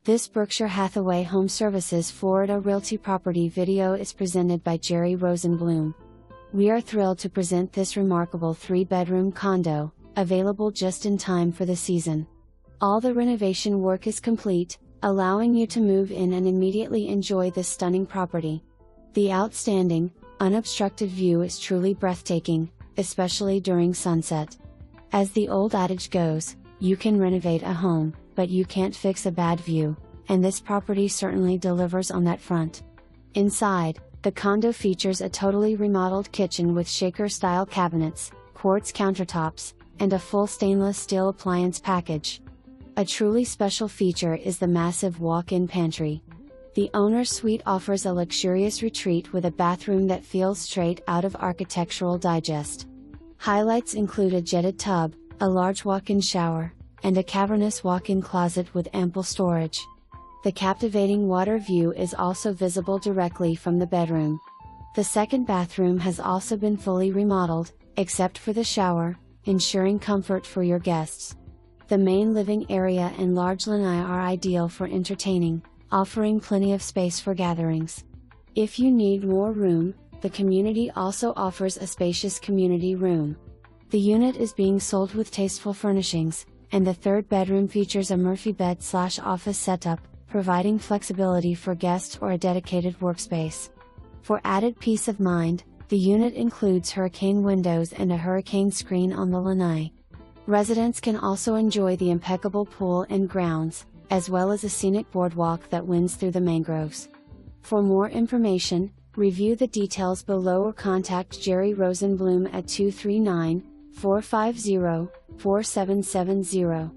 This Berkshire Hathaway HomeServices Florida Realty property video is presented by Jerry Rosenblum. We are thrilled to present this remarkable 3-bedroom condo, available just in time for the season. All the renovation work is complete, allowing you to move in and immediately enjoy this stunning property. The outstanding, unobstructed view is truly breathtaking, especially during sunset. As the old adage goes, you can renovate a home, but you can't fix a bad view, and this property certainly delivers on that front. Inside, the condo features a totally remodeled kitchen with shaker-style cabinets, quartz countertops, and a full stainless steel appliance package. A truly special feature is the massive walk-in pantry. The owner's suite offers a luxurious retreat with a bathroom that feels straight out of Architectural Digest. Highlights include a jetted tub, a large walk-in shower, and a cavernous walk-in closet with ample storage. The captivating water view is also visible directly from the bedroom. The second bathroom has also been fully remodeled, except for the shower, ensuring comfort for your guests. The main living area and large lanai are ideal for entertaining, offering plenty of space for gatherings. If you need more room, the community also offers a spacious community room. The unit is being sold with tasteful furnishings, and the third bedroom features a Murphy bed/office setup, providing flexibility for guests or a dedicated workspace. For added peace of mind, the unit includes hurricane windows and a hurricane screen on the lanai. Residents can also enjoy the impeccable pool and grounds, as well as a scenic boardwalk that winds through the mangroves. For more information, review the details below or contact Jerry Rosenblum at 239-450-4770.